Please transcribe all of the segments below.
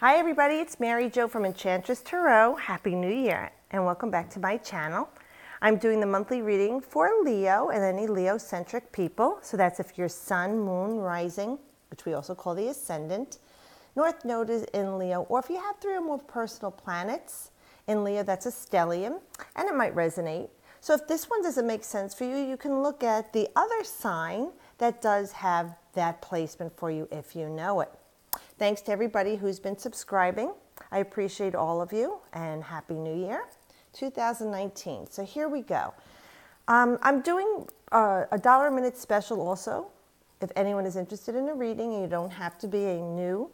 Hi everybody, it's Mary Jo from Enchantress Tarot. Happy New Year and welcome back to my channel. I'm doing the monthly reading for Leo and any Leo-centric people. So that's if your sun, moon, rising, which we also call the ascendant, North Node is in Leo, or if you have 3 or more personal planets in Leo, that's a stellium, and it might resonate. So if this one doesn't make sense for you, you can look at the other sign that does have that placement for you if you know it. Thanks to everybody who's been subscribing. I appreciate all of you and Happy New Year 2019. So here we go. I'm doing a $1 a minute special also. If anyone is interested in a reading, and you don't have to be a new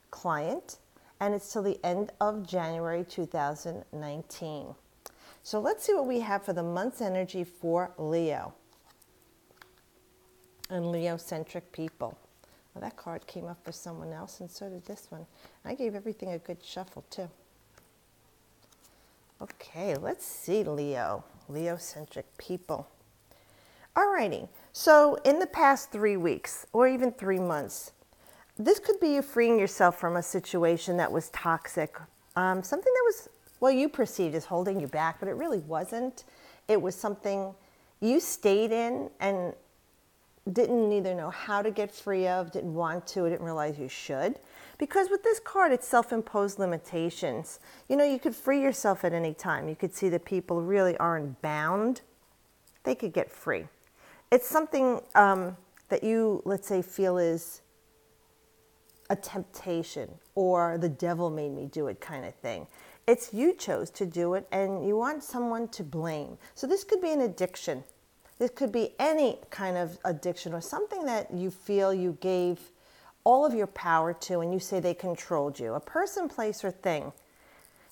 client, and it's till the end of January 2019. So let's see what we have for the month's energy for Leo and Leo-centric people. Well, that card came up for someone else, and so did this one. I gave everything a good shuffle, too. Okay, let's see, Leo-centric people. Alrighty, so in the past 3 weeks, or even 3 months, this could be you freeing yourself from a situation that was toxic. Something that was, well, you perceived as holding you back, but it really wasn't. It was something you stayed in and didn't either know how to get free of, didn't want to, didn't realize you should. Because with this card, it's self-imposed limitations. You know, you could free yourself at any time. You could see that people really aren't bound. They could get free. It's something that you, let's say, feel is a temptation or the devil made me do it kind of thing. It's you chose to do it and you want someone to blame. So this could be an addiction. This could be any kind of addiction or something that you feel you gave all of your power to and you say they controlled you. A person, place, or thing.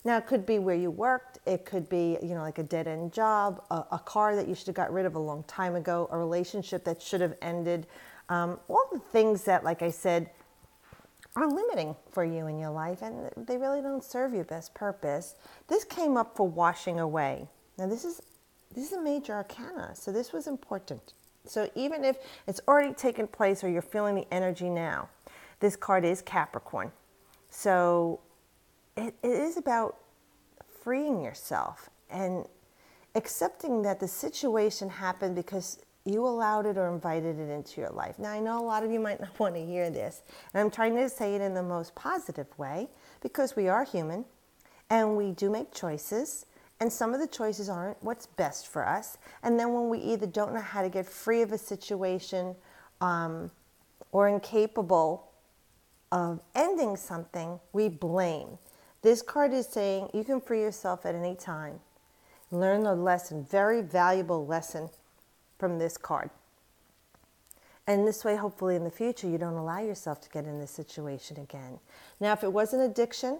Now, it could be where you worked. It could be, you know, like a dead-end job, a car that you should have got rid of a long time ago, a relationship that should have ended. All the things that, like I said, are limiting for you in your life and they really don't serve your best purpose. This came up for washing away. Now, this is a major arcana, so this was important. So even if it's already taken place or you're feeling the energy now, this card is Capricorn. So it is about freeing yourself and accepting that the situation happened because you allowed it or invited it into your life. Now, I know a lot of you might not want to hear this, and I'm trying to say it in the most positive way because we are human and we do make choices. And some of the choices aren't what's best for us. And then when we either don't know how to get free of a situation or incapable of ending something, we blame. This card is saying you can free yourself at any time. Learn a lesson, very valuable lesson from this card. And this way, hopefully in the future, you don't allow yourself to get in this situation again. Now, if it was an addiction,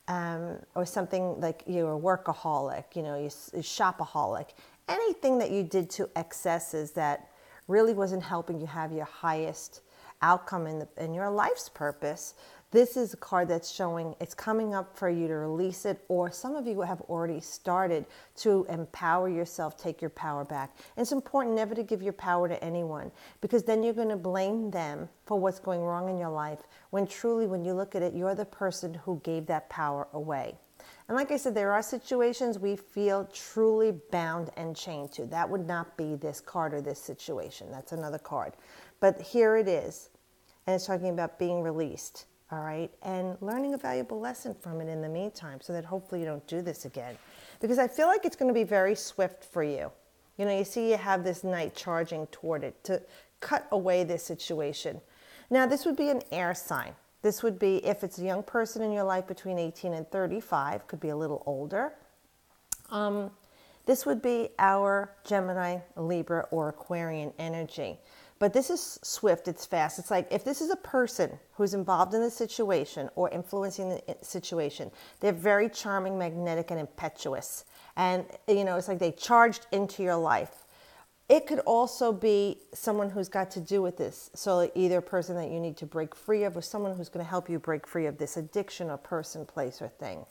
or something like you're a workaholic, you know, you're a shopaholic, anything that you did to excesses that really wasn't helping you have your highest outcome in your life's purpose, this is a card that's showing it's coming up for you to release it, or some of you have already started to empower yourself, take your power back. And it's important never to give your power to anyone because then you're going to blame them for what's going wrong in your life when truly, when you look at it, you're the person who gave that power away. And like I said, there are situations we feel truly bound and chained to. That would not be this card or this situation. That's another card. But here it is. And it's talking about being released. All right, and learning a valuable lesson from it in the meantime so that hopefully you don't do this again. Because I feel like it's going to be very swift for you. You know, you see you have this knight charging toward it to cut away this situation. Now, this would be an air sign. This would be, if it's a young person in your life between 18 and 35, could be a little older. This would be our Gemini, Libra, or Aquarian energy. But this is swift, it's fast. It's like if this is a person who's involved in the situation or influencing the situation, they're very charming, magnetic, and impetuous. And, you know, it's like they charged into your life. It could also be someone who's got to do with this. So either a person that you need to break free of or someone who's going to help you break free of this addiction or person, place, or thing.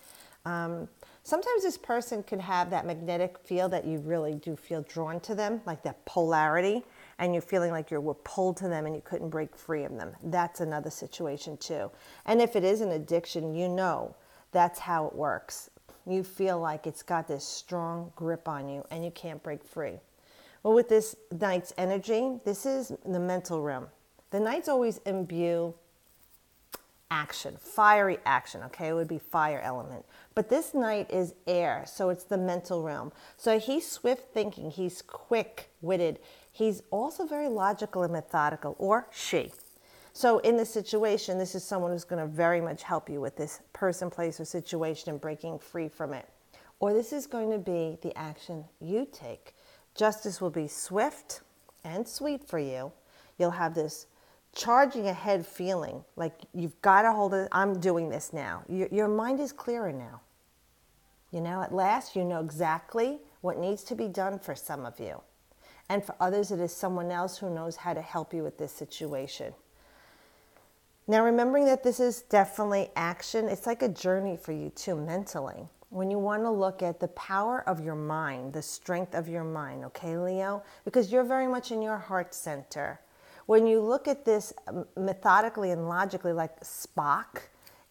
Sometimes this person could have that magnetic feel that you really do feel drawn to them, like that polarity. and you're feeling like you were pulled to them and you couldn't break free of them. That's another situation too. And if it is an addiction, you know that's how it works. You feel like it's got this strong grip on you and you can't break free. Well, with this Knight's energy, this is the mental realm. The Knights always imbue action, fiery action, okay? It would be fire element. But this Knight is air, so it's the mental realm. So he's swift thinking, he's quick-witted. He's also very logical and methodical, or she. So in this situation, this is someone who's going to very much help you with this person, place, or situation and breaking free from it. Or this is going to be the action you take. Justice will be swift and sweet for you. You'll have this charging ahead feeling like you've got to hold it. I'm doing this now. Your mind is clearer now. You know, at last you know exactly what needs to be done for some of you. And for others, it is someone else who knows how to help you with this situation. Now, remembering that this is definitely action, it's like a journey for you too, mentally. When you want to look at the power of your mind, the strength of your mind, okay, Leo? Because you're very much in your heart center. When you look at this methodically and logically like Spock,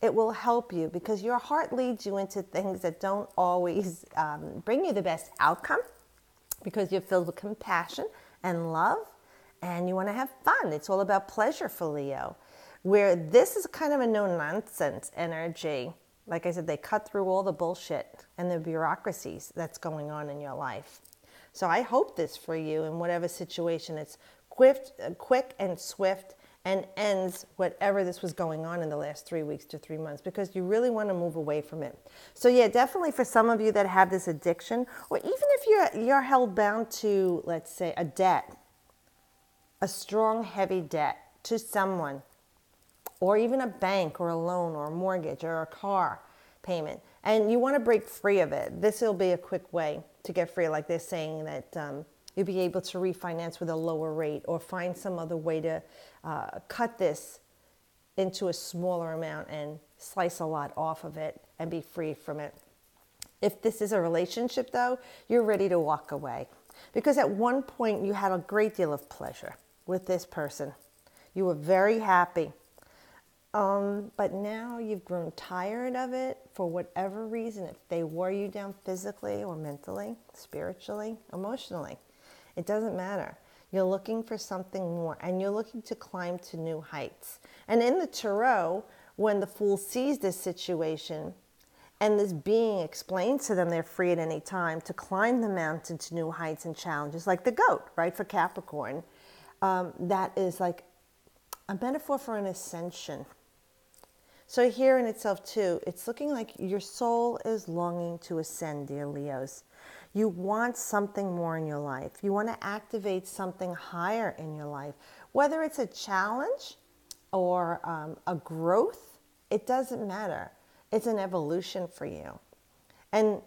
it will help you because your heart leads you into things that don't always bring you the best outcome because you're filled with compassion and love and you want to have fun. It's all about pleasure for Leo. Where this is kind of a no-nonsense energy. Like I said, they cut through all the bullshit and the bureaucracies that's going on in your life. So I hope this for you in whatever situation. It's quick and swift and ends whatever this was going on in the last 3 weeks to 3 months because you really want to move away from it. So yeah, definitely for some of you that have this addiction, or even if you're held bound to, let's say, a debt, a strong, heavy debt to someone, or even a bank or a loan or a mortgage or a car payment, and you want to break free of it, this will be a quick way to get free. Like they're saying that you'll be able to refinance with a lower rate or find some other way to cut this into a smaller amount and slice a lot off of it and be free from it. If this is a relationship, though, you're ready to walk away because at one point you had a great deal of pleasure with this person. You were very happy. But now you've grown tired of it for whatever reason. If they wore you down physically or mentally, spiritually, emotionally, it doesn't matter. You're looking for something more and you're looking to climb to new heights. And in the Tarot, when the Fool sees this situation and this being explains to them they're free at any time to climb the mountain to new heights and challenges, like the goat, right, for Capricorn, that is like a metaphor for an ascension. So here in itself too, it's looking like your soul is longing to ascend, dear Leos. You want something more in your life. You want to activate something higher in your life. Whether it's a challenge or a growth, it doesn't matter. It's an evolution for you. And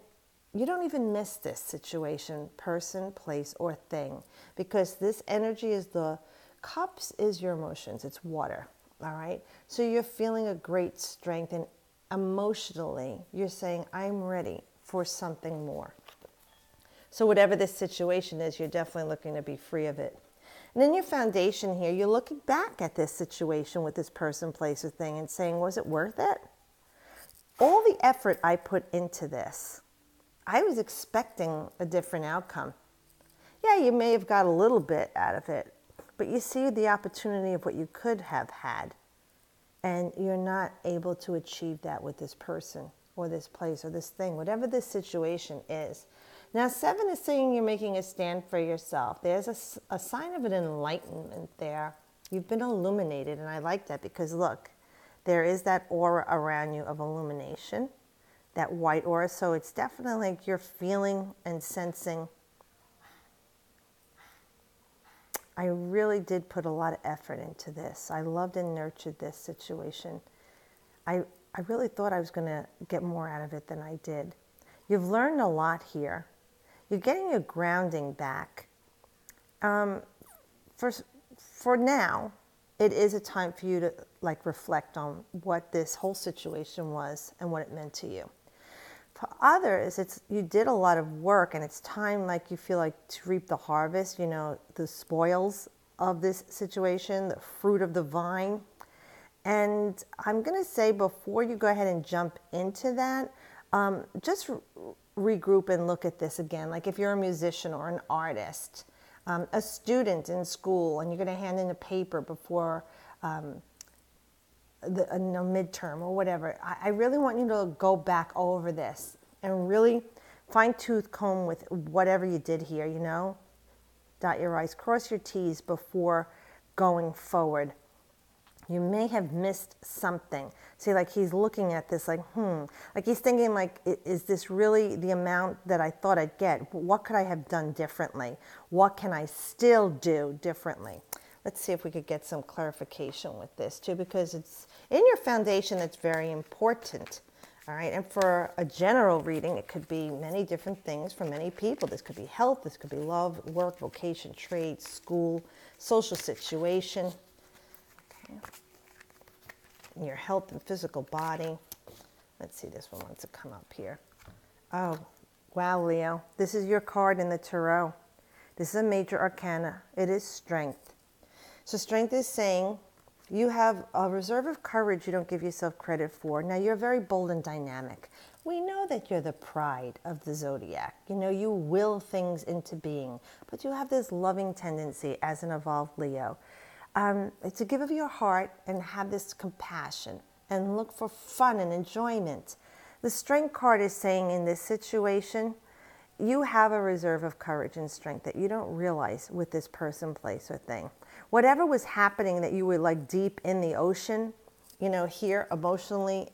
you don't even miss this situation, person, place, or thing, because this energy is the cups is your emotions. It's water. All right. So you're feeling a great strength and emotionally you're saying, I'm ready for something more. So whatever this situation is, you're definitely looking to be free of it. And in your foundation here, you're looking back at this situation with this person, place, or thing and saying, was it worth it? All the effort I put into this, I was expecting a different outcome. Yeah, you may have got a little bit out of it, but you see the opportunity of what you could have had, and you're not able to achieve that with this person or this place or this thing, whatever this situation is. Now, 7 is saying you're making a stand for yourself. There's a sign of an enlightenment there. You've been illuminated, and I like that because, look, there is that aura around you of illumination, that white aura, so it's definitely like you're feeling and sensing I really did put a lot of effort into this. I loved and nurtured this situation. I really thought I was going to get more out of it than I did. You've learned a lot here. You're getting your grounding back. For now, it is a time for you to reflect on what this whole situation was and what it meant to you. For others, it's you did a lot of work and it's time, like you feel like, to reap the harvest, you know, the spoils of this situation, the fruit of the vine. And I'm going to say, before you go ahead and jump into that, just regroup and look at this again. Like if you're a musician or an artist, a student in school, and you're going to hand in a paper before a midterm or whatever, I really want you to go back over this and really fine-tooth comb with whatever you did here, you know. Dot your I's, cross your T's before going forward. You may have missed something. See, like he's looking at this like, like he's thinking like, is this really the amount that I thought I'd get? What could I have done differently? What can I still do differently? Let's see if we could get some clarification with this too, because it's in your foundation that's very important. All right, and for a general reading, it could be many different things for many people. This could be health, this could be love, work, vocation, trade, school, social situation. Okay. Your health and physical body. Let's see, this one wants to come up here. Oh, wow, Leo. This is your card in the tarot. This is a major arcana. It is strength. So strength is saying you have a reserve of courage you don't give yourself credit for. Now, you're very bold and dynamic. We know that you're the pride of the zodiac. You know, you will things into being, but you have this loving tendency as an evolved Leo to give of your heart and have this compassion and look for fun and enjoyment. The strength card is saying in this situation, you have a reserve of courage and strength that you don't realize with this person, place, or thing. Whatever was happening that you were like deep in the ocean, you know, here emotionally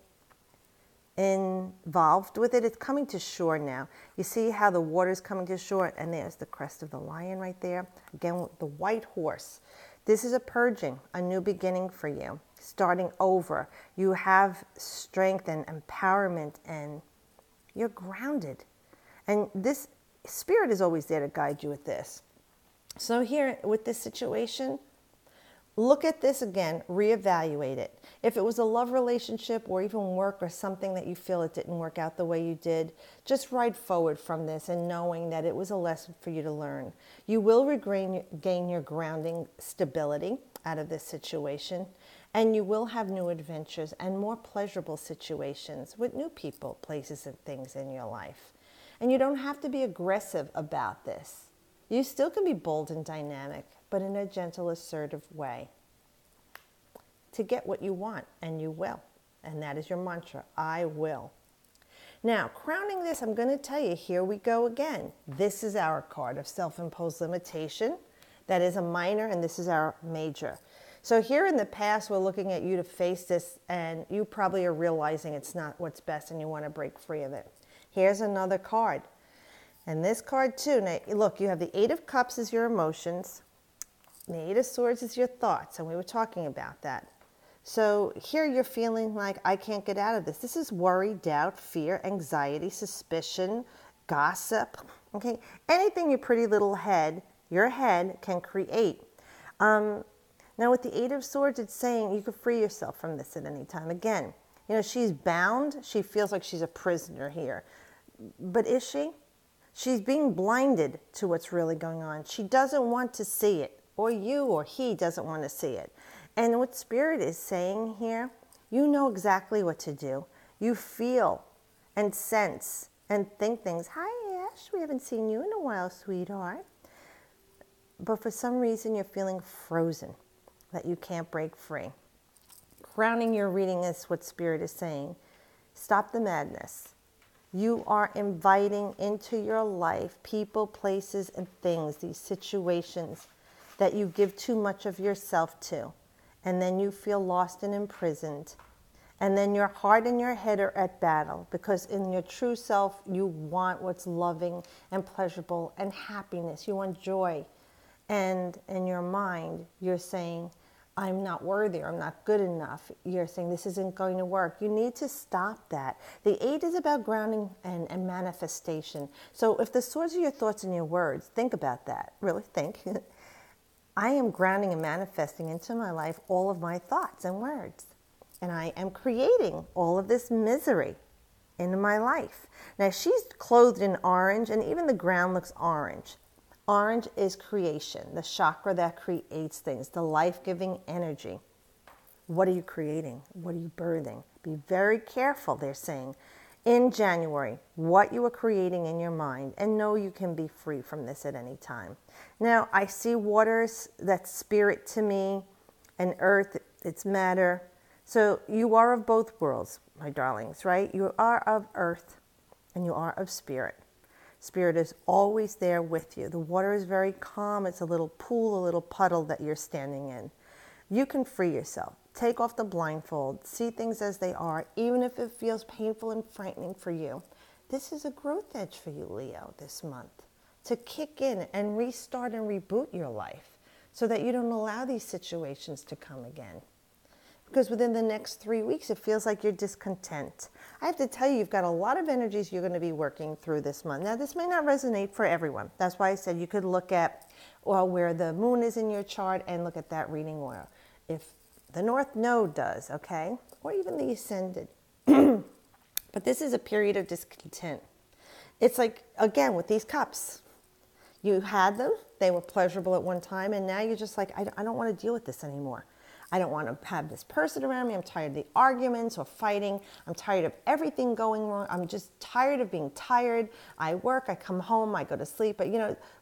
involved with it, it's coming to shore now. You see how the water's coming to shore, and there's the crest of the lion right there. Again, the white horse. This is a purging, a new beginning for you, starting over. You have strength and empowerment, and you're grounded. And this spirit is always there to guide you with this. So here with this situation, look at this again, reevaluate it. If it was a love relationship or even work or something that you feel it didn't work out the way you did, just ride forward from this and knowing that it was a lesson for you to learn. You will gain your grounding stability out of this situation, and you will have new adventures and more pleasurable situations with new people, places, and things in your life. And you don't have to be aggressive about this. You still can be bold and dynamic, but in a gentle, assertive way to get what you want, and you will. And that is your mantra, I will. Now, crowning this, I'm going to tell you, here we go again. This is our card of self-imposed limitation. That is a minor, and this is our major. So here in the past, we're looking at you to face this, and you probably are realizing it's not what's best, and you want to break free of it. Here's another card. And this card too, now look, you have the Eight of Cups as your emotions. The Eight of Swords is your thoughts, and we were talking about that. So here you're feeling like, I can't get out of this. This is worry, doubt, fear, anxiety, suspicion, gossip, okay? Anything your pretty little head, your head can create. Now with the Eight of Swords, it's saying you could free yourself from this at any time. Again, you know, she's bound. She feels like she's a prisoner here. But is she? She's being blinded to what's really going on. She doesn't want to see it, or you or he doesn't want to see it. And what Spirit is saying here, you know exactly what to do. You feel and sense and think things. Hi, Ash, we haven't seen you in a while, sweetheart. But for some reason, you're feeling frozen, that you can't break free. Crowning your reading is what Spirit is saying. Stop the madness. You are inviting into your life people, places, and things, these situations that you give too much of yourself to. And then you feel lost and imprisoned. And then your heart and your head are at battle, because in your true self, you want what's loving and pleasurable and happiness. You want joy. And in your mind, you're saying, I'm not worthy, or I'm not good enough. You're saying this isn't going to work. You need to stop that. The Eight is about grounding and manifestation. So if the swords are your thoughts and your words, think about that. Really think. I am grounding and manifesting into my life all of my thoughts and words. And I am creating all of this misery in my life. Now she's clothed in orange, and even the ground looks orange. Orange is creation, the chakra that creates things, the life-giving energy. What are you creating? What are you birthing? Be very careful, they're saying, in January, what you are creating in your mind, and know you can be free from this at any time. Now, I see waters, that's spirit to me, and earth, it's matter. So you are of both worlds, my darlings, right? You are of earth, and you are of spirit. Spirit is always there with you. The water is very calm. It's a little pool, a little puddle that you're standing in. You can free yourself. Take off the blindfold. See things as they are, even if it feels painful and frightening for you. This is a growth edge for you, Leo, this month, to kick in and restart and reboot your life so that you don't allow these situations to come again. Because within the next 3 weeks, it feels like you're discontent. I have to tell you, you've got a lot of energies you're going to be working through this month. Now, this may not resonate for everyone. That's why I said you could look at where the moon is in your chart and look at that reading oil. If the North Node does, okay? Or even the Ascended. But this is a period of discontent. It's like, again, with these cups. You had them. They were pleasurable at one time. And now you're just like, I don't want to deal with this anymore. I don't want to have this person around me. I'm tired of the arguments or fighting. I'm tired of everything going wrong. I'm just tired of being tired. I work, I come home, I go to sleep. But,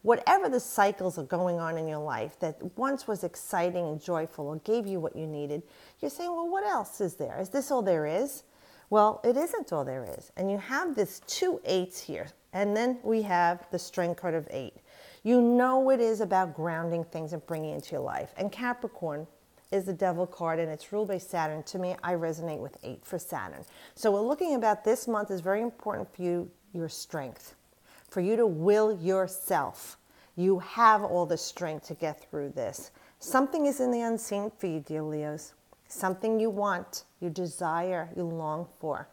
whatever the cycles are going on in your life that once was exciting and joyful or gave you what you needed, you're saying, well, what else is there? Is this all there is? Well, it isn't all there is. And you have this 2 8s here. And then we have the Strength card of 8. You know it is about grounding things and bringing it into your life. And Capricorn is the Devil card, and it's ruled by Saturn. To me, I resonate with 8 for Saturn. So we're looking about this month is very important for you, your strength, for you to will yourself. You have all the strength to get through this. Something is in the unseen for you, dear Leos. Something you want, you desire, you long for.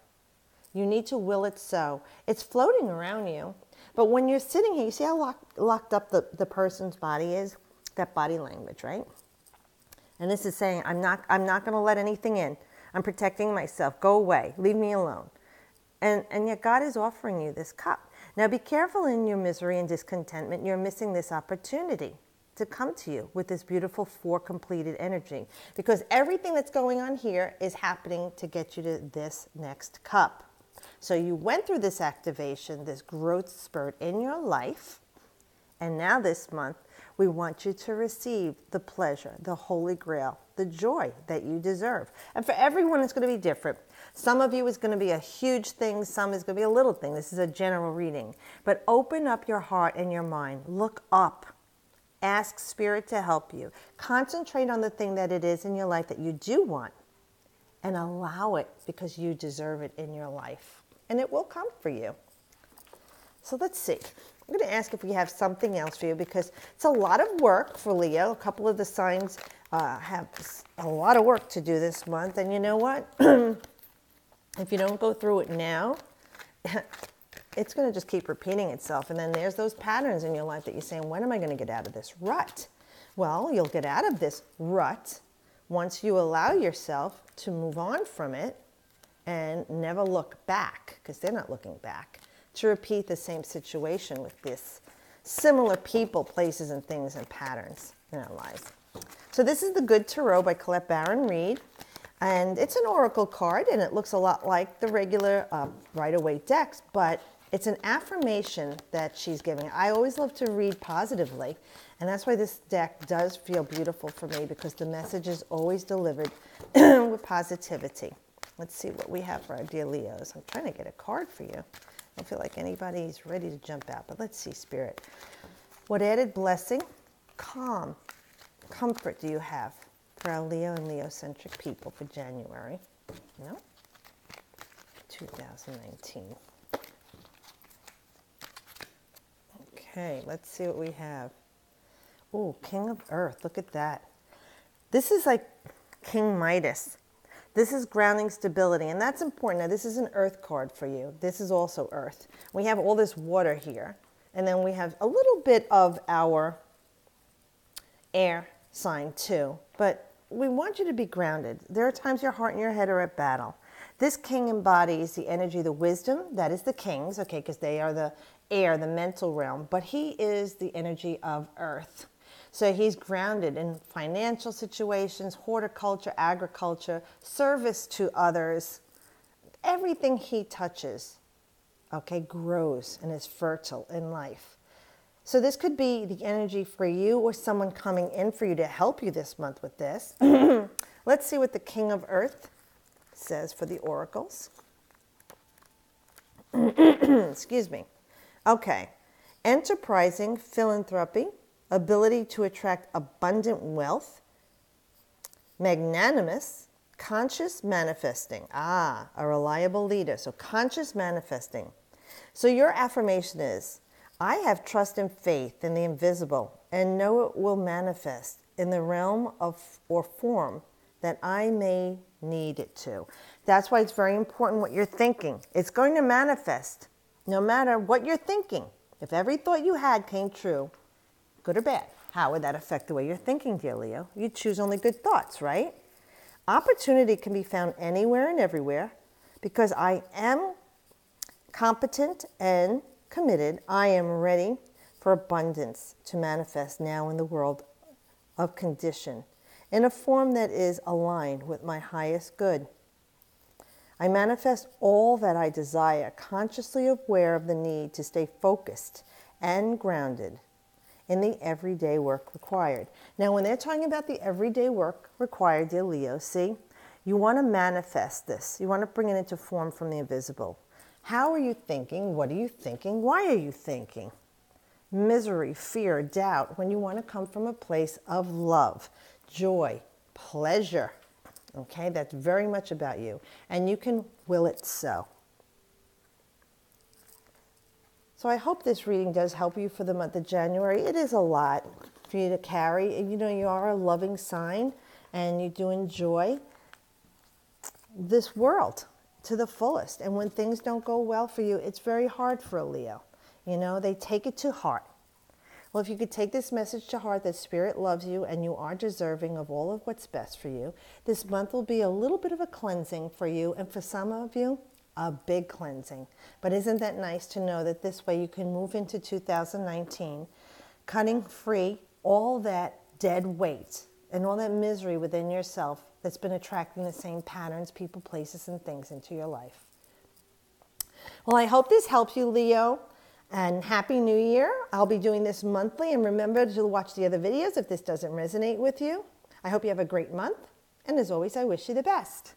You need to will it so. It's floating around you. But when you're sitting here, you see how locked up the person's body is? That body language, right? And this is saying, I'm not going to let anything in. I'm protecting myself. Go away. Leave me alone. And yet God is offering you this cup. Now be careful in your misery and discontentment. You're missing this opportunity to come to you with this beautiful 4 completed energy. Because everything that's going on here is happening to get you to this next cup. So you went through this activation, this growth spurt in your life. And now this month, we want you to receive the pleasure, the holy grail, the joy that you deserve. And for everyone, it's going to be different. Some of you is going to be a huge thing. Some is going to be a little thing. This is a general reading. But open up your heart and your mind. Look up. Ask Spirit to help you. Concentrate on the thing that it is in your life that you do want. And allow it because you deserve it in your life. And it will come for you. So let's see. I'm going to ask if we have something else for you because it's a lot of work for Leo. A couple of the signs have a lot of work to do this month. And you know what? If you don't go through it now, it's going to just keep repeating itself. And then there's those patterns in your life that you're saying, when am I going to get out of this rut? Well, you'll get out of this rut once you allow yourself to move on from it and never look back, because they're not looking back, to repeat the same situation with this similar people, places, and things and patterns in our lives. So this is the Good Tarot by Colette Baron Reed. And it's an oracle card, and it looks a lot like the regular Rider-Waite decks, but it's an affirmation that she's giving. I always love to read positively, and that's why this deck does feel beautiful for me, because the message is always delivered with positivity. Let's see what we have for our dear Leos. I'm trying to get a card for you. I don't feel like anybody's ready to jump out, but let's see, Spirit. What added blessing, calm, comfort do you have for our Leo and Leo-centric people for January? No? 2019. Okay, let's see what we have. Oh, King of Earth, look at that. This is like King Midas. This is grounding stability, and that's important. Now, this is an Earth card for you. This is also Earth. We have all this water here, and then we have a little bit of our air sign too, but we want you to be grounded. There are times your heart and your head are at battle. This king embodies the energy, the wisdom, that is the kings, okay, because they are the air, the mental realm, but he is the energy of earth. So he's grounded in financial situations, horticulture, agriculture, service to others. Everything he touches, okay, grows and is fertile in life. So this could be the energy for you or someone coming in for you to help you this month with this. Let's see what the King of Earth says for the oracles. Excuse me. Okay. Enterprising, philanthropy, ability to attract abundant wealth, magnanimous, conscious manifesting. A reliable leader. So conscious manifesting. So your affirmation is, I have trust and faith in the invisible and know it will manifest in the realm of or form that I may need it to. That's why it's very important what you're thinking. It's going to manifest no matter what you're thinking. If every thought you had came true, good or bad, how would that affect the way you're thinking, dear Leo? You choose only good thoughts, right? Opportunity can be found anywhere and everywhere because I am competent and committed. I am ready for abundance to manifest now in the world of condition in a form that is aligned with my highest good. I manifest all that I desire, consciously aware of the need to stay focused and grounded in the everyday work required. Now, when they're talking about the everyday work required, dear Leo, see, you want to manifest this. You want to bring it into form from the invisible. How are you thinking? What are you thinking? Why are you thinking? Misery, fear, doubt, when you want to come from a place of love, joy, pleasure. Okay, that's very much about you. And you can will it so. So I hope this reading does help you for the month of January. It is a lot for you to carry. You know, you are a loving sign and you do enjoy this world to the fullest. And when things don't go well for you, it's very hard for a Leo. You know, they take it to heart. Well, if you could take this message to heart that Spirit loves you and you are deserving of all of what's best for you, this month will be a little bit of a cleansing for you. And for some of you, a big cleansing. But isn't that nice to know that this way you can move into 2019, cutting free all that dead weight and all that misery within yourself that's been attracting the same patterns, people, places, and things into your life. Well, I hope this helps you, Leo, and Happy New Year. I'll be doing this monthly, and remember to watch the other videos if this doesn't resonate with you. I hope you have a great month, and as always, I wish you the best.